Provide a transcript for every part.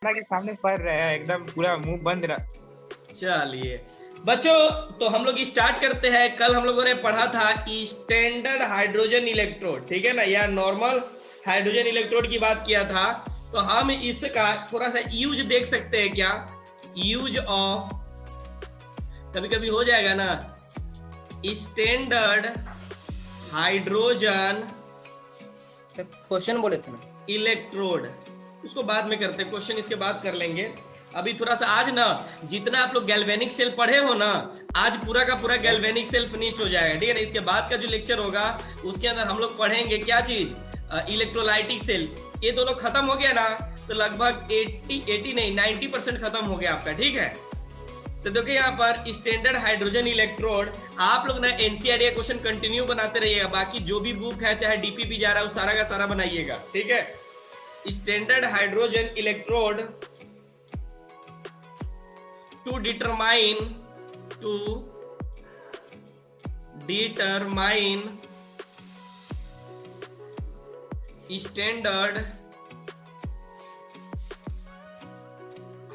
के सामने पढ़ रहे हैं, एकदम पूरा मुंह बंद रहा। चलिए बच्चों, तो हम लोग स्टार्ट करते हैं। कल हम लोगों ने पढ़ा था स्टैंडर्ड हाइड्रोजन इलेक्ट्रोड, ठीक है ना, या नॉर्मल हाइड्रोजन इलेक्ट्रोड की बात किया था। तो हम इसका थोड़ा सा यूज देख सकते हैं क्या, यूज ऑफ, कभी कभी हो जाएगा ना, स्टैंडर्ड हाइड्रोजन क्वेश्चन बोले थे ना इलेक्ट्रोड, उसको बाद में करते हैं, क्वेश्चन इसके बाद कर लेंगे। अभी थोड़ा सा आज ना, जितना आप लोग गैल्वेनिक सेल पढ़े हो ना, आज पूरा का पूरा गैल्वेनिक सेल फिनिश हो जाएगा, ठीक है ना। इसके बाद का जो लेक्चर होगा उसके अंदर हम लोग पढ़ेंगे क्या चीज, इलेक्ट्रोलाइटिक सेल। ये दोनों खत्म हो गया ना, तो लगभग 80 नहीं 90% खत्म हो गया आपका, ठीक है। तो देखिए यहाँ पर स्टैंडर्ड हाइड्रोजन इलेक्ट्रोड, आप लोग ना एनसीईआरटी का क्वेश्चन कंटिन्यू बनाते रहिएगा, बाकी जो भी बुक है चाहे डीपीपी जा रहा है वो सारा का सारा बनाइएगा, ठीक है। Standard hydrogen electrode to determine standard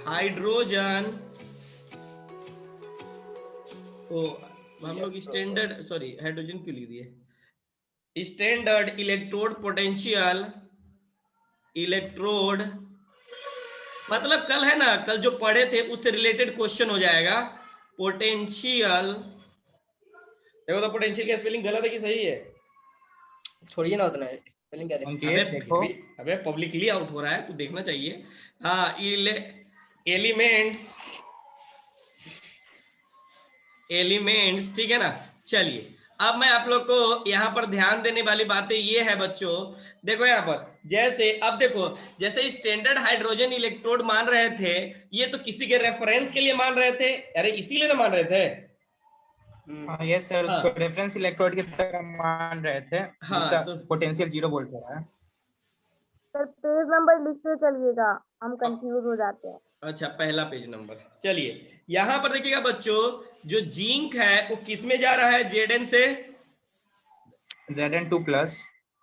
hydrogen, ओ हम लोग स्टैंडर्ड, सॉरी हाइड्रोजन क्यों लिख दिए, स्टैंडर्ड इलेक्ट्रोड पोटेंशियल इलेक्ट्रोड, मतलब कल है ना, कल जो पढ़े थे उससे रिलेटेड क्वेश्चन हो जाएगा। पोटेंशियल, देखो तो पोटेंशियल का स्पेलिंग गलत है कि सही है, छोड़िए ना उतना स्पेलिंग क्या देखो अबे देखो अबे पब्लिकली आउट हो रहा है तो देखना चाहिए। हाँ, एलिमेंट्स, ठीक है ना। चलिए अब मैं आप लोग को यहाँ पर ध्यान देने वाली बातें ये है बच्चों, देखो यहाँ पर जैसे, अब देखो जैसे स्टैंडर्ड हाइड्रोजन इलेक्ट्रोड मान रहे थे, ये तो किसी के रेफरेंस के लिए मान रहे थे, अरे इसीलिए ना मान रहे थे। यस सर, हाँ उसको रेफरेंस इलेक्ट्रोड की तरह मान रहे थे, हाँ, जिसका तो पोटेंशियल 0 वोल्ट रहा है। सर पेज नंबर लिखते चलिएगा, हम कंफ्यूज हो जाते हैं। अच्छा, पहला पेज नंबर, चलिए यहां पर देखिएगा बच्चों, जो जिंक है वो किस में जा रहा है, Zn से Zn2+।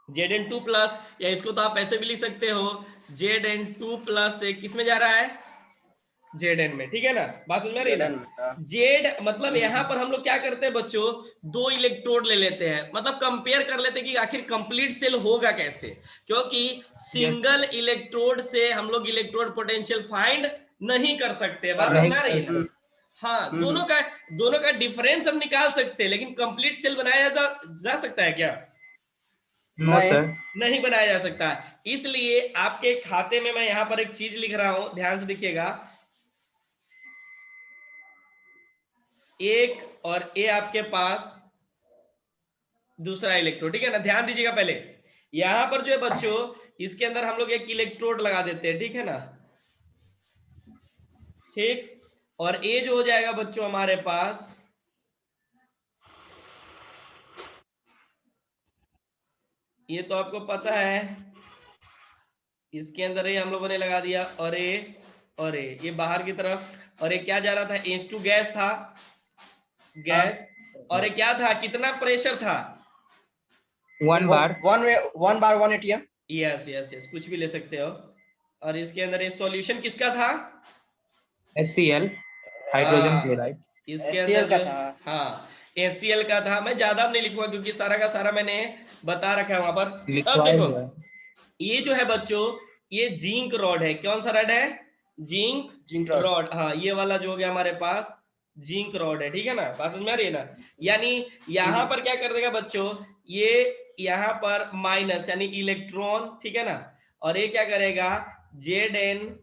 Zn2+, या इसको तो आप ऐसे भी लिख सकते हो, Zn2+ से किस में जा रहा है, Zn में, ठीक है ना। बात समझ में आ रही है ना। जेड मतलब यहाँ पर हम लोग क्या करते हैं बच्चों, दो इलेक्ट्रोड ले लेते हैं, मतलब कंपेयर कर लेते हैं कि आखिर कंप्लीट सेल होगा कैसे, क्योंकि सिंगल इलेक्ट्रोड से हम लोग इलेक्ट्रोड पोटेंशियल फाइंड नहीं कर सकते। बात समझ में आ रही है ना। हाँ, दोनों का डिफरेंस हम निकाल सकते हैं, लेकिन कंप्लीट सेल बनाया जा सकता है क्या, नो सर, नहीं बनाया जा सकता। इसलिए आपके खाते में मैं यहाँ पर एक चीज लिख रहा हूं, ध्यान से देखिएगा, एक और ए आपके पास दूसरा इलेक्ट्रोड, ठीक है ना। ध्यान दीजिएगा, पहले यहां पर जो है बच्चों, इसके अंदर हम लोग एक इलेक्ट्रोड लगा देते हैं, ठीक है ना, ठीक। और ए जो हो जाएगा बच्चों हमारे पास, ये तो आपको पता है, इसके अंदर ये हम लोगों ने लगा दिया, और ये बाहर की तरफ, और ये क्या जा रहा था, H2 गैस था, गैस, और ये क्या था, कितना प्रेशर था, 1 बार 1 ATM। यस यस यस, कुछ भी ले सकते हो। और इसके अंदर ये सॉल्यूशन किसका था, HCl, हाइड्रोजन क्लोराइड। इसके HCl अंदर का जो, था। हाँ HCl का था। मैं ज्यादा नहीं लिखूंगा क्योंकि सारा का सारा मैंने बता रखा है वहां पर। अब लिखवाए देखो हुआ है। ये जो है बच्चों, ये जिंक रॉड है, कौन सा रॉड है, जिंक रॉड। रॉड, हाँ ये वाला जो हो गया हमारे पास जिंक रॉड है, ठीक है ना। बात समझ में आ रही है ना। यानी यहाँ पर क्या कर देगा बच्चों, ये यहाँ पर माइनस यानी इलेक्ट्रॉन, ठीक है ना, और ये क्या करेगा, Zn2+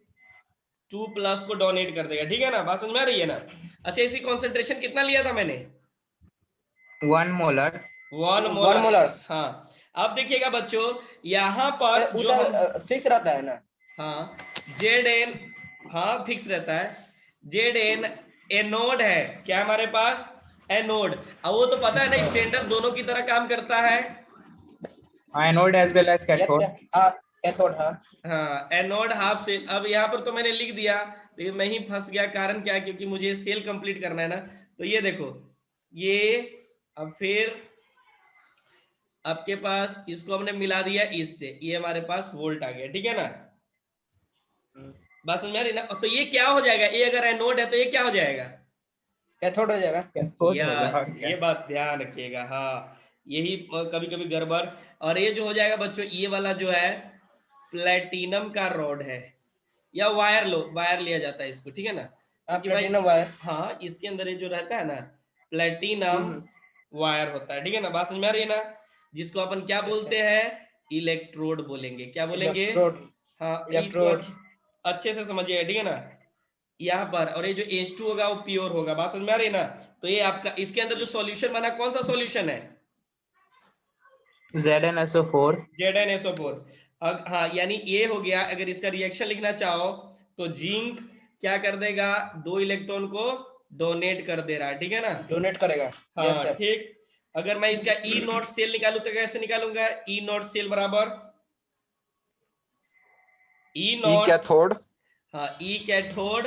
को डोनेट कर देगा, ठीक है ना। बात समझ में आ रही है ना। अच्छा, इसी कॉन्सेंट्रेशन कितना लिया था मैंने, 1 मोलर। 1 मोलर। हाँ, अब देखिएगा बच्चों, यहाँ पर जो हम फिक्स रहता है ना। हाँ Zn, हाँ फिक्स रहता है, Zn एनोड है, क्या हमारे पास, एनोड। अब वो तो पता है ना, स्टैंडर्ड दोनों की तरह काम करता है, anode as well as cathode. Cathode, हाँ एनोड हाफ सेल। अब यहाँ पर तो मैंने लिख दिया, लेकिन मैं ही फंस गया, कारण क्या है, क्योंकि मुझे सेल कंप्लीट करना है ना। तो ये देखो, ये अब फिर आपके पास इसको हमने मिला दिया इससे, ये हमारे पास वोल्ट आ गया, ठीक है ना। बात समझ में आ रही ना? तो ये क्या हो जाएगा, ये अगर एनोड है तो ये क्या हो जाएगा? कैथोड हो जाएगा। कैथोड होगा और यस, क्या। ये बात ध्यान रखिएगा। हाँ, यही कभी कभी गड़बड़। और ये जो हो जाएगा बच्चों, ये वाला जो है प्लेटिनम का रॉड है, या वायर लो, वायर लिया जाता है इसको, ठीक है ना? क्योंकि भाई प्लेटिनम वायर। हाँ, इसके अंदर ये जो रहता है ना प्लेटिनम वायर होता है, ठीक है ना? बात समझ में आ रही है ना? जिसको अपन क्या Yes, बोलते हैं, इलेक्ट्रोड बोलेंगे। क्या बोलेंगे? इलेक्ट्रोड। हाँ, इसको इलेक्ट्रोड। अच्छे से समझिएगा, ठीक है ना? यहाँ पर, और ये जो H2 होगा वो प्योर होगा। बात समझ में आ रही है ना? तो ये आपका इसके अंदर जो सॉल्यूशन बना, कौन सा सॉल्यूशन है? ZnSO4। ZnSO4। हाँ, यानी ये हो गया। अगर इसका रिएक्शन लिखना चाहो तो जिंक क्या कर देगा, 2 इलेक्ट्रॉन को डोनेट कर दे रहा है, ठीक है ना? डोनेट करेगा। हाँ यस सर। ठीक। अगर मैं इसका ई नॉट सेल निकालू तो कैसे निकालूंगा? ई नॉट सेल बराबर ई ई नॉट, कैथोड हाँ, ई cathode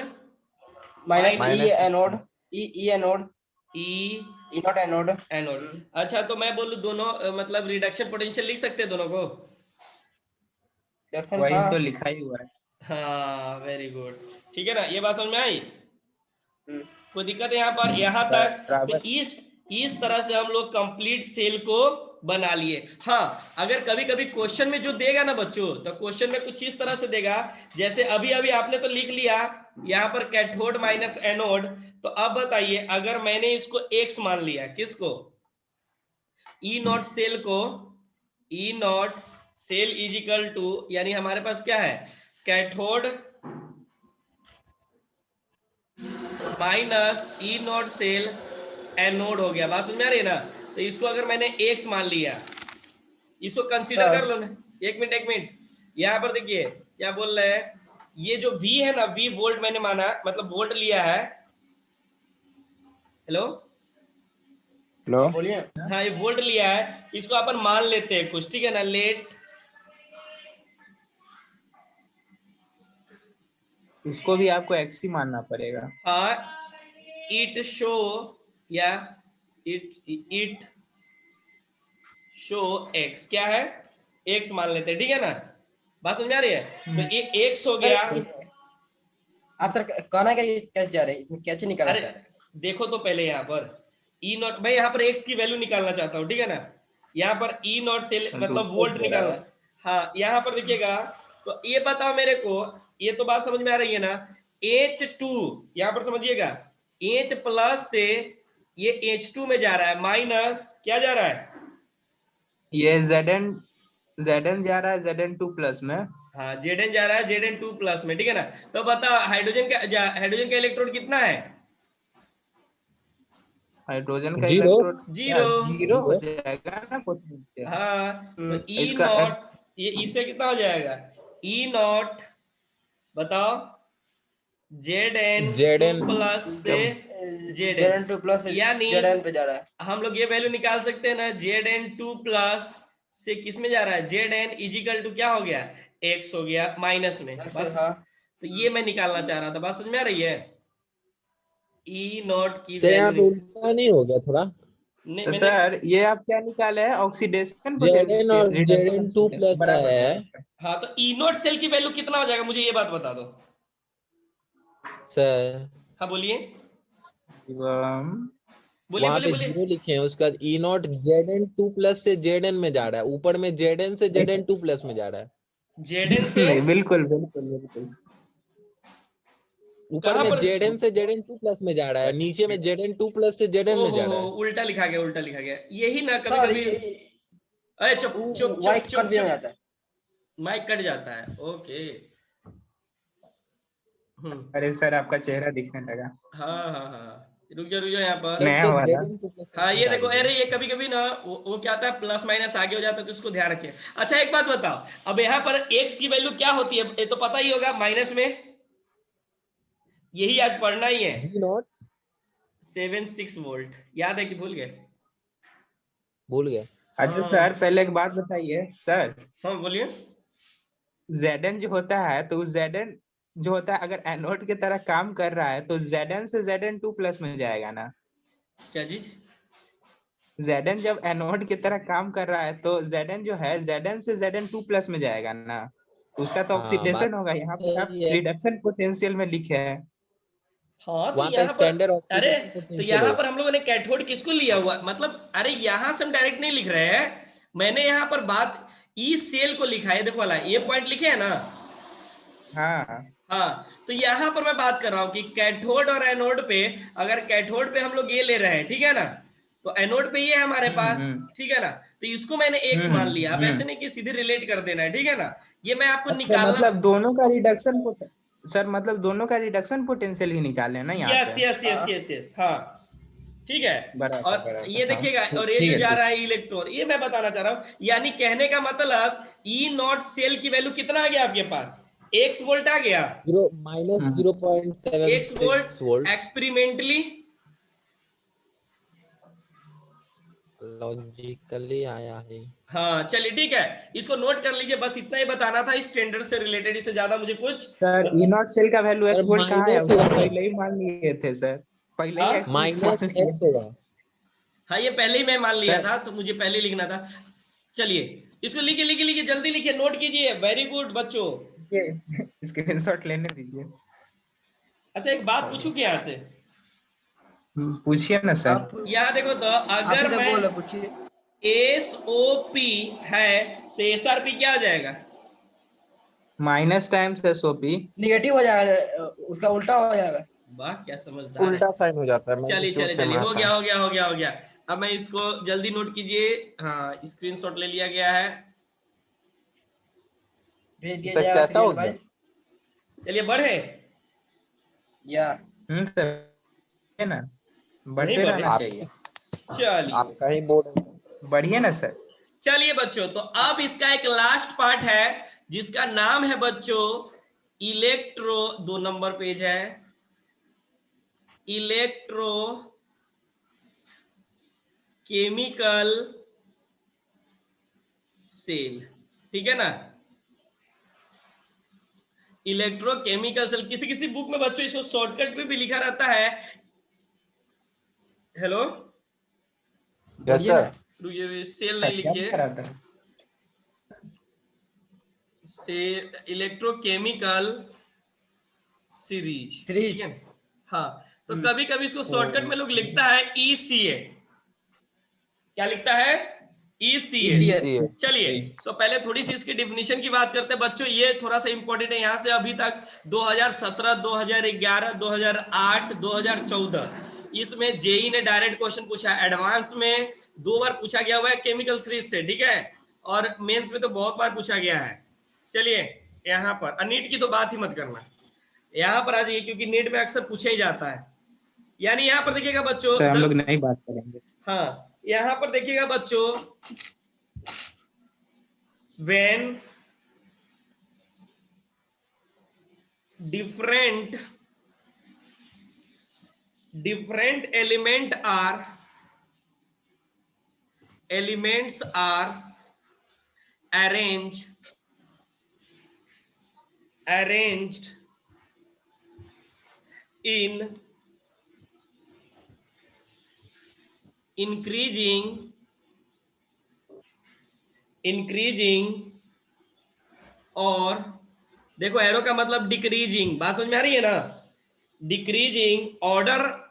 minus E minus anode. E anode. E E not anode. Anode. अच्छा, तो मैं बोलूं दोनों मतलब रिडक्शन पोटेंशियल लिख सकते हैं दोनों को? रिएक्शन। वही हाँ। तो लिखा ही हुआ है। हाँ, वेरी गुड, ठीक है ना? ये बात समझ में आई? हम्म। कोई दिक्कत है यहाँ पर? यहाँ तक तो बराबर। इस तरह से हम लोग कंप्लीट सेल को बना लिए। हाँ, अगर कभी कभी क्वेश्चन में जो देगा ना बच्चों, तो क्वेश्चन में कुछ इस तरह से देगा, जैसे अभी अभी आपने तो लिख लिया यहाँ पर कैथोड माइनस एनोड। तो अब बताइए, अगर मैंने इसको एक्स मान लिया, किसको? ई नॉट सेल को। E naught cell is equal to, यानी हमारे पास क्या है, cathode minus E naught cell anode हो गया। बात समझ में आ रही है ना? तो इसको अगर मैंने एक्स मान लिया, इसको कंसीडर कर लो ना। एक मिनट, यहाँ पर देखिए क्या बोल रहे हैं, ये जो V है ना, V वोल्ट मैंने माना, मतलब वोल्ट लिया है। हेलो, हेलो बोलिए। हाँ, ये वोल्ट लिया है, इसको अपन मान लेते हैं कुछ, ठीक है ना? लेट उसको भी आपको एक्स ही मानना पड़ेगा। इट शो, या इट शो एक्स, क्या है, एक्स मान लेते हैं, ठीक है ना? बात समझ में आ रही है? तो ये एक्स हो गया। आप सर कहना क्या, ये कैसे जा रहे हैं, इसमें कैसे निकालना अरे चाह रहे हैं? देखो तो पहले यहाँ पर ई नॉट, मैं यहाँ पर एक्स की वैल्यू निकालना चाहता हूँ, ठीक है ना? यहाँ पर ई नॉट सेल मतलब वोल्ट निकालना। हाँ, यहाँ पर देखिएगा, तो ये बताओ मेरे को, ये तो बात समझ में आ रही है ना? H2 यहाँ पर समझिएगा, H प्लस से ये H2 में जा रहा है, माइनस क्या जा रहा है? ये Zn जा रहा है Zn2 प्लस में। हाँ, Zn जा रहा है Zn2 प्लस में, ठीक है ना? तो बताओ हाइड्रोजन का इलेक्ट्रॉन कितना है? हाइड्रोजन का जीरो। Electron zero. जीरो हो जाएगा ना पोटेंशियल। हाँ, तो ई इसका नॉट, ये इससे कितना हो जाएगा? ई नॉट बताओ, Zn2 प्लस से Zn2 प्लस यानी Zn पे जा रहा है। हम लोग ये वैल्यू निकाल सकते हैं ना, Zn2 प्लस से किस में जा रहा है? Zn इजिकल टू क्या हो गया, x हो गया माइनस में। बस, हाँ। तो ये मैं निकालना चाह रहा था। बात समझ में आ रही है? ई नॉट की सर यहाँ पे वैल्यू उल्टा नहीं हो गया थोड़ा? नहीं, तो मैंने सर ये आप क्या निकाले हैं, ऑक्सीडेशन Zn और पोटेंशियल Zn2 प्लस बराबर आया है बराबर। हाँ, तो ई नॉट सेल की वैल्यू कितना हो जाएगा, मुझे ये बात बता दो। सर। हाँ बोलिए, शिवम, बोलिए वहां बोलिए पे बोलिए। जीरो लिखे हैं, उसका ई नॉट Zn2 प्लस से Zn में जा रहा है, ऊपर में Zn से Zn2 प्लस में जा रहा है, Zn से नहीं बिल्कुल बिल्कुल बिल्कुल। ऊपर कहाँ में पर? Zn से Zn2 प्लस में जा रहा है, नीचे में Zn2 प्लस से Zn में जा रहा है। उल्टा लिखा गया, उल्टा लिखा गया। यही ना कभी सर कभी। अरे चुप चुप वाइट चुप चुप कंफ्यूजन हो चुप, जाता है। माइक कट जाता है। ओके। अरे सर आपका चेहरा दिखने लगा। हाँ, रुक जाओ यहाँ पर। सर नया देख वाला। Zn2 प्लस हाँ, ये हटा देखो, दीजिए। अरे ये कभी कभी ना वो क्या होता है, प्लस माइनस आगे हो जाता है, तो इसको ध्यान रखिए। अच्छा, एक बात बताओ, अब यहाँ पर एक्स की वैल्यू क्या होती है, ये तो पता ही होगा, माइनस में। यही आज पढ़ना ही है। जी नॉट 76 वोल्ट, याद है कि भूल गए? भूल गया। अच्छा सर पहले एक बात बताइए सर, हाँ बोलिए। Zn जो होता है तो Zn जो होता है अगर एनोड की तरह काम कर रहा है तो Zn से Zn2 प्लस में जाएगा ना? क्या चीज? Zn जब एनोड की तरह काम कर रहा है तो Zn जो है Zn से Zn2 प्लस में जाएगा ना? उसका तो हाँ, ऑक्सीडेशन बात होगा, यहाँ पे आप सही है। रिडक्शन पोटेंशियल में लिखे हैं। हाँ तो वहाँ पे यहाँ पर स्टैंडर्ड अरे ऑक्सीडेशन तो पोटेंशियल यहाँ होगा। पर हम लोगों ने कैथोड किसको लिया हुआ, मतलब अरे यहाँ से हम डायरेक्ट नहीं लिख रहे हैं, मैंने यहाँ पर बात ई सेल को लिखा है, देखो वाला ये पॉइंट लिखे है ना। हाँ हाँ तो यहाँ पर मैं बात कर रहा हूँ कि कैथोड और एनोड पे, अगर कैथोड पे हम लोग ये ले रहे हैं, ठीक है ना, तो एनोड पे ये है हमारे पास, ठीक है ना, तो इसको मैंने एक्स मान लिया। अब ऐसे नहीं कि सीधे रिलेट कर देना है, ठीक है ना, ये मैं आपको अच्छा, निकालना। मतलब दोनों का रिडक्शन सर, मतलब दोनों का रिडक्शन पोटेंशियल ही निकाले ना यहाँ यस पे। यस यस यस यस, हाँ ठीक है। बराबर और ये बराबर, हाँ देखिएगा, और ये ठीक जो है जा ठीक। रहा है इलेक्ट्रॉन, ये मैं बताना चाह रहा हूँ, यानी कहने का मतलब ई नॉट सेल की वैल्यू कितना आ गया आपके पास, x वोल्ट आ गया, माइनस हम्म। x volt 0.76 volt experimentally. Logically आया है। हाँ चलिए ठीक है, इसको नोट कर लीजिए, बस इतना ही बताना था स्टैंडर्ड से रिलेटेड, इससे ज्यादा मुझे कुछ। सर ई नॉट सेल का वैल्यू सर एक्स वोल्ट कहाँ है, माइनस उसको होगा, पहले ही मान लिए थे सर, पहले ही हाँ एक्स वोल्ट माइनस मान लिए। एक्स होगा। हाँ ये पहले ही मैं मान लिया सर था, तो मुझे पहले ही लिखना था। चलिए इसको लिखिए लिखिए लिखिए, जल्दी लिखिए, नोट कीजिए, वेरी गुड बच्चों। ये स्क्रीनशॉट लेने दीजिए। अच्छा एक बात पूछूं क्या यहाँ से, पूछिए ना सर। आप यहाँ देखो तो, आप ही अगर तो मैं बोलो, पूछिए। SOP है तो SRP क्या आ जाएगा, माइनस टाइम्स एसओपी। निगेटिव हो जाएगा, उसका उल्टा हो जाएगा। वाह क्या समझदार है। उल्टा साइन हो जाता है, चलिए मैग्नीट्यूड चलिए से चलिए, हो आता गया है। हो गया हो गया हो गया। अब मैं इसको जल्दी नोट कीजिए, हाँ स्क्रीनशॉट ले लिया गया है। भेज दिया सर जाएगा कैसा हो गया? 3 चलिए बढ़े, या सर है ना, नहीं बढ़ते बढ़े, रहना आप चाहिए। चलिए आपका ही बोर्ड। बढ़िए ना सर। चलिए बच्चों, तो अब इसका एक लास्ट पार्ट है जिसका नाम है बच्चों इलेक्ट्रो, 2 नंबर पेज है, इलेक्ट्रो केमिकल सेल, ठीक है ना, इलेक्ट्रोकेमिकल सेल। किसी किसी बुक में बच्चों इसको शॉर्टकट में भी लिखा रहता है, हेलो यस बोलिए ना। सर। ये सेल नहीं क्या लिखिए, करा था? से इलेक्ट्रोकेमिकल सीरीज, ठीक है। हाँ तो कभी कभी इसको शॉर्टकट में लोग लिखता है ECA, क्या लिखता है, ECA। ECS। चलिए तो पहले थोड़ी सी इसकी डिफिनीशन की बात करते हैं बच्चों, ये थोड़ा सा इंपॉर्टेंट है, यहाँ से अभी तक 2017, 2011, 2008, 2014 इसमें जेई ने डायरेक्ट क्वेश्चन पूछा है, एडवांस में 2 बार पूछा गया हुआ है केमिकल सीरीज से, ठीक है, और मेंस में तो बहुत बार पूछा गया है। चलिए यहाँ पर नीट की तो बात ही मत करना, यहाँ पर आ जाइए, क्योंकि नीट में अक्सर पूछा ही जाता है। यानी यहाँ पर देखिएगा बच्चों, सर हम लोग नहीं बात करेंगे। हाँ यहाँ पर देखिएगा बच्चों, when different elements are arranged in increasing और देखो एरो का मतलब डिक्रीजिंग, बात समझ में आ रही है ना, डिक्रीजिंग ऑर्डर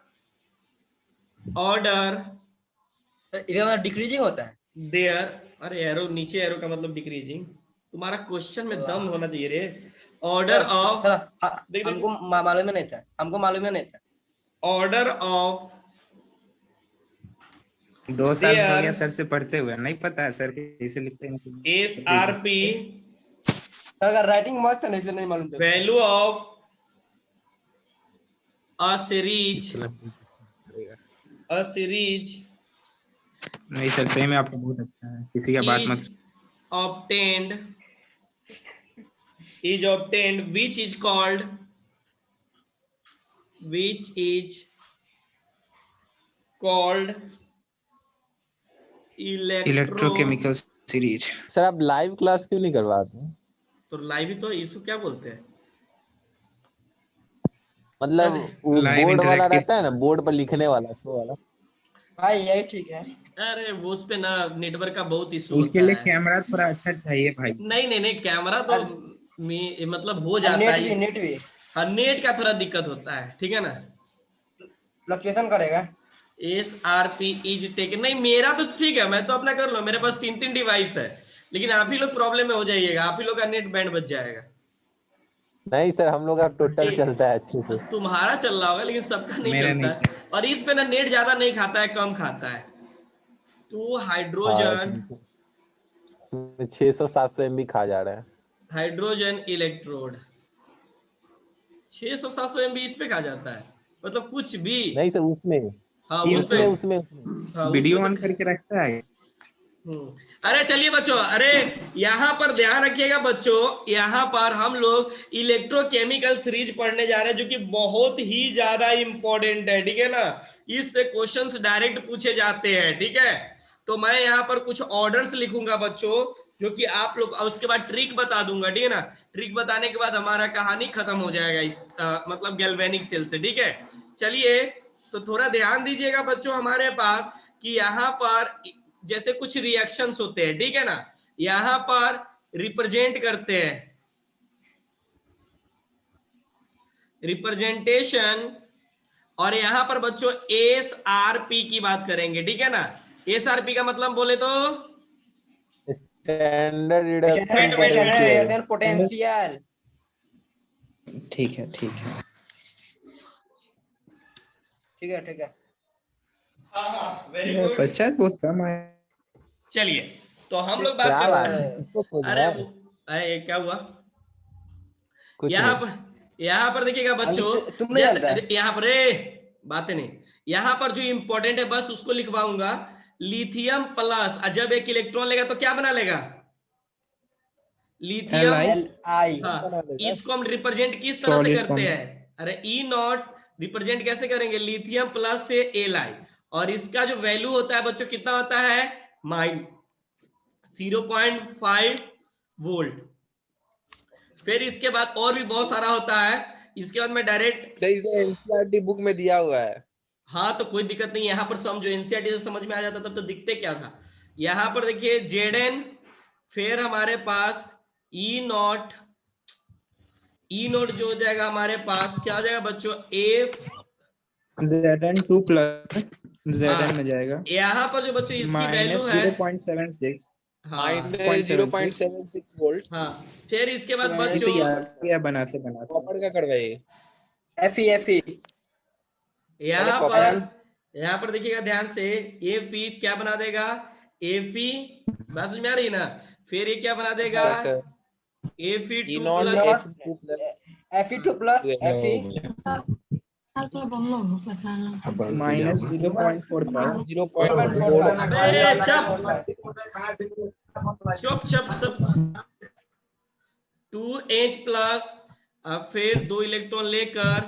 इधर डिक्रीजिंग होता है। देयर, अरे एरो नीचे, एरो का मतलब डिक्रीजिंग, तुम्हारा क्वेश्चन में दम होना चाहिए रे, ऑर्डर ऑफ, हमको मालूम ही नहीं था, हमको मालूम ही नहीं था। ऑर्डर ऑफ 2 साल हो गया सर से पढ़ते हुए, नहीं पता है सर कैसे लिखते हैं। SRP अगर राइटिंग मस्त है, नहीं मालूम था। वैल्यू ऑफ अ सीरीज नहीं सर, सही में आपका बहुत अच्छा है, किसी का बात मत। is obtained which is called electrochemical series. Sir आप लाइव क्लास क्यों नहीं करवाते? तो लाइव ही तो, इसको क्या बोलते हैं, मतलब वो Live बोर्ड वाला interactive। रहता है ना, बोर्ड पर लिखने वाला, सो वाला। भाई यही ठीक है। अरे वो उस पे ना नेटवर्क का बहुत इशू उसके होता लिए है। कैमरा थोड़ा अच्छा चाहिए भाई। नहीं नहीं नहीं, कैमरा तो मतलब हो जाता नेट है भी, नेट भी हाँ, नेट का थोड़ा दिक्कत होता है, ठीक है ना। फ्लक्चुएशन करेगा। SRP इज टेकन, नहीं मेरा तो ठीक है, मैं तो अपना कर लो, मेरे पास 3 डिवाइस है, लेकिन आप ही लोग प्रॉब्लम में हो जाइएगा, आप ही लोग का नेट बैंड बच जाएगा। नहीं सर, हम लोग का टोटल चलता है अच्छे से। तुम्हारा चल रहा होगा लेकिन सबका नहीं मेरा चलता नहीं है, और इस पे ना नेट ज्यादा नहीं खाता है, कम खाता है। तो हाँ हाइड्रोजन 600-700 MB खा जा रहा है। हाइड्रोजन इलेक्ट्रोड 600-700 MB इस पे खा जाता है, मतलब कुछ भी। नहीं सर, उसमें हाँ उसमें उसमें, उसमें हाँ वीडियो उसमें ऑन तो करके रखता है। अरे चलिए बच्चों, अरे यहाँ पर ध्यान रखिएगा बच्चों, यहाँ पर हम लोग इलेक्ट्रोकेमिकल सीरीज पढ़ने जा रहे हैं, जो कि बहुत ही ज्यादा इंपॉर्टेंट है, ठीक है ना। इससे क्वेश्चंस डायरेक्ट पूछे जाते हैं, ठीक है। तो मैं यहाँ पर कुछ ऑर्डर्स लिखूंगा बच्चों, जो कि आप लोग, और उसके बाद ट्रिक बता दूंगा, ठीक है ना। ट्रिक बताने के बाद हमारा कहानी खत्म हो जाएगा इस मतलब गैल्वेनिक सेल से, ठीक है। चलिए, तो थोड़ा ध्यान दीजिएगा बच्चों हमारे पास, कि यहाँ पर जैसे कुछ रिएक्शंस होते हैं, ठीक है ना, यहां पर रिप्रेजेंट करते हैं, रिप्रेजेंटेशन, और यहां पर बच्चों SRP की बात करेंगे, ठीक है ना। SRP का मतलब बोले तो standard reduction potential. Standard potential. ठीक है ठीक है। ठीक है ठीक है। हाँ वेरी गुड। 50 बहुत कम है। चलिए, तो हम लोग बात क्या करते बात हैं। है, किसको खोज अरे रहा है? अरे क्या हुआ, कुछ यहाँ नहीं। पर यहाँ पर देखिएगा बच्चों, तुम नहीं जानता है? जैसे यहाँ पर बातें नहीं, यहाँ पर जो इंपॉर्टेंट है बस उसको लिखवाऊंगा। लिथियम प्लस, जब एक इलेक्ट्रॉन लेगा तो क्या बना लेगा, लिथियम। Li Li। हाँ, बना लेगा। इसको हम रिप्रेजेंट किस तरह से सॉलिड करते फॉर्म। हैं, अरे E0 रिप्रेजेंट कैसे करेंगे, लिथियम प्लस से Li, और इसका जो वैल्यू होता है बच्चों कितना होता है, माइन 0.5 वोल्ट। फिर इसके बाद और भी बहुत सारा होता है, इसके बाद मैं डायरेक्ट, एनसीईआरटी बुक में दिया हुआ है। हाँ तो कोई दिक्कत नहीं, यहाँ पर समझो, एनसीईआरटी से समझ में आ जाता तब तो दिखते क्या था। यहाँ पर देखिए Zn, फिर हमारे पास E0, E0 जो हो जाएगा हमारे पास क्या हो जाएगा बच्चों, Zn2 प्लस Zn में जाएगा यहाँ पर जो बच्चों इसकी वैल्यू माइनस है, 0.76 हाँ माइनस 0.76 वोल्ट। हाँ, फिर इसके बाद ये तो बच्चों याद किया बनाते बनाते। कॉपर का करवाइए। Fe। पहले यहाँ कॉपर। पर देखिएगा ध्यान से, Fe क्या बना देगा, Fe, बात समझ में आ रही ना। फिर ये क्या बना देगा, हाँ sir. Fe2 E0 plus, Fe2 plus Fe2 plus Fe। Minus 0.45 0.45। अबे चुप चुप सब, 2H प्लस, अब फिर 2 इलेक्ट्रॉन लेकर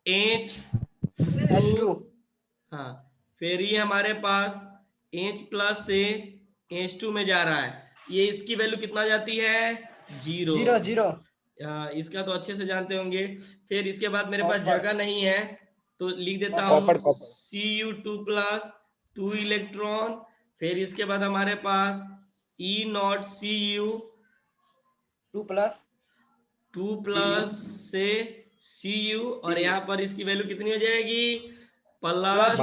H2, हाँ, फिर ये हमारे पास H प्लस से H2 में जा रहा है, ये इसकी वैल्यू कितना जाती है, 0। 0। इसका तो अच्छे से जानते होंगे। फिर इसके बाद मेरे पास जगह नहीं है, तो लिख देता कॉपर हूँ कॉपर। Cu2 प्लस 2 इलेक्ट्रॉन, फिर इसके बाद हमारे पास E0 Cu 2 प्लस 2 प्लस से Cu, और यहाँ पर इसकी वैल्यू कितनी हो जाएगी, प्लस,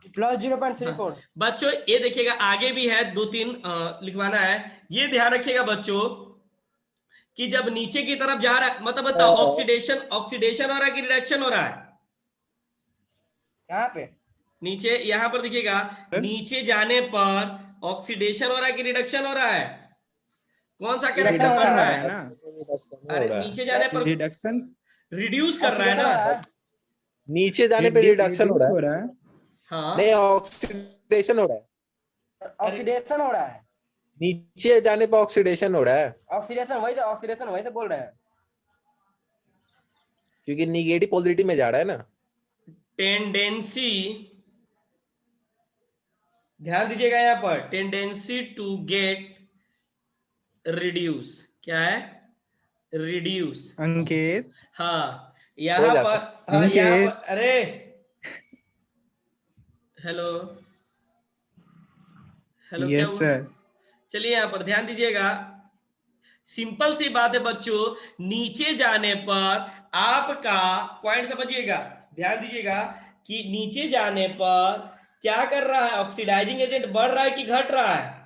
प्लस 0.34। बच्चों ये देखिएगा आगे भी है 2-3 लिखवाना है। ये ध्यान रखिएगा बच्चों कि जब नीचे की तरफ जा रहा है, मतलब बताओ ऑक्सीडेशन ऑक्सीडेशन हो रहा है कि रिडक्शन हो रहा है, कहाँ पे? नीचे यहाँ पर देखिएगा, नीचे जाने पर ऑक्सीडेशन हो रहा है कि रिडक्शन हो रहा है, कौन सा कैरेक्टर रिडक्शन बन हो रहा रहा है, ना। अरे नीचे जाने पर रिडक्शन रिड्यूस कर रहा है ना, नीचे जाने पे रिडक्शन हो रहा है। रहा है। हाँ नहीं, ऑक्सीडेशन हो रहा है। ऑक्सीडेशन हो रहा है। नीचे जाने पर ऑक्सीडेशन हो रहा है, ऑक्सीडेशन वही तो बोल रहे हैं। क्योंकि निगेटिव पॉजिटिव में जा रहा है ना। टेंडेंसी, ध्यान दीजिएगा यहाँ पर, टेंडेंसी टू गेट रिड्यूस, क्या है, रिड्यूस। अंकित हाँ हो यहाँ जाता पर, हाँ यहाँ पर, अरे हेलो हेलो क्या यस हुआ, सर। चलिए यहाँ पर ध्यान दीजिएगा, सिंपल सी बात है बच्चों, नीचे जाने पर आपका पॉइंट समझिएगा, ध्यान दीजिएगा कि नीचे जाने पर क्या कर रहा है, ऑक्सीडाइजिंग एजेंट बढ़ रहा है कि घट रहा है?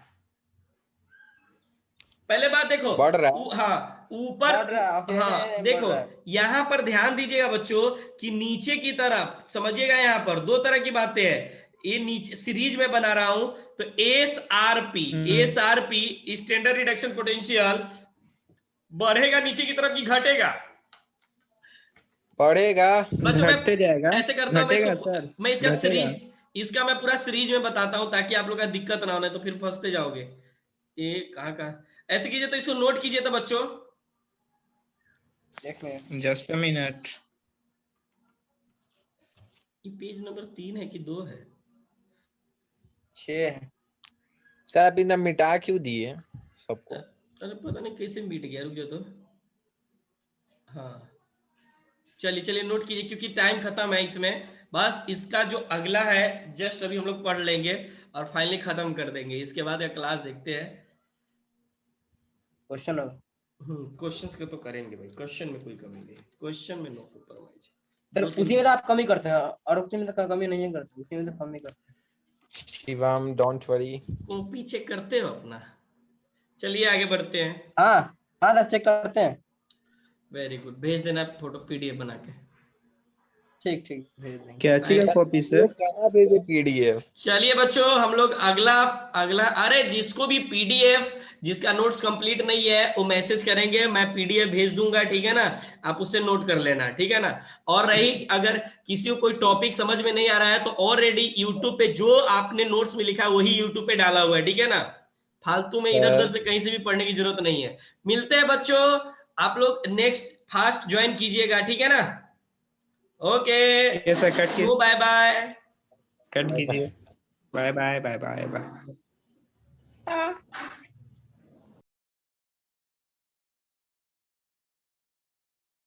पहले बात देखो, बढ़ रहा है। हाँ ऊपर, बढ़ रहा है, ऑक्सीजन हाँ बढ़ देखो रहा है। यहां पर ध्यान दीजिएगा बच्चों कि नीचे की तरफ समझिएगा, यहां पर दो तरह की बातें हैं, ये नीचे सीरीज में बना रहा हूं, तो S R P standard reduction potential बढ़ेगा नीचे की तरफ कि घटेगा? बढ़ेगा। बच्चों मैं घटते जाएगा, ऐसे करता हूं, घटेगा सर, मैं इसका घटेगा। इसका मैं पूरा सीरीज में बताता हूं ताकि आप लोग का दिक्कत ना हो, नहीं तो फिर फंसते जाओगे। ये कहाँ ऐसे कीजिए, तो इसको नोट कीजिए तो बच्चों, एक मिनट, जस्ट अ मिनट। ये पेज नंबर 3 है कि 2 है? 6 है। सर आप इतना मिटा क्यों दिए सबको? अरे पता नहीं कैसे मिट गया, रुक जाओ तो। हाँ चलिए नोट कीजिए, क्योंकि टाइम खत्म है इसमें, बस इसका जो अगला है जस्ट अभी हम लोग पढ़ लेंगे और फाइनली खत्म कर देंगे, इसके बाद का क्लास देखते हैं। क्वेश्चन हो क्वेश्चंस का तो करेंगे भाई, क्वेश्चन में कोई कमी नहीं, क्वेश्चन में नो कॉम्प्रोमाइज। सर, उसी में तो आप कमी करते हैं और उसी में तो कमी नहीं करते, उसी में तो कमी करते हैं। Shivam don't worry. Copy check करते हो अपना? चलिए आगे बढ़ते हैं। हाँ हाँ सर, चेक करते हैं। वेरी गुड, भेज देना फोटो पीडीएफ बना के। ठीक ठीक, भेज देंगे। क्या चाहिए कॉपी सर? कहाँ भेजे पीडीएफ? चलिए बच्चों हम लोग अगला अरे जिसको भी पीडीएफ, जिसका नोट्स कंप्लीट नहीं है वो मैसेज करेंगे, मैं पीडीएफ भेज दूंगा, ठीक है ना, आप उससे नोट कर लेना, ठीक है ना। और रही अगर किसी को कोई टॉपिक समझ में नहीं आ रहा है तो ऑलरेडी यूट्यूब पे जो आपने नोट्स में लिखा है वही यूट्यूब पे डाला हुआ है, ठीक है ना, फालतू में इधर उधर से कहीं से भी पढ़ने की जरूरत नहीं है। मिलते हैं बच्चों, आप लोग नेक्स्ट फास्ट ज्वाइन कीजिएगा, ठीक है ना। ओके ये सर कट कीजिए, बाय बाय। कट कीजिए। Bye bye bye bye bye.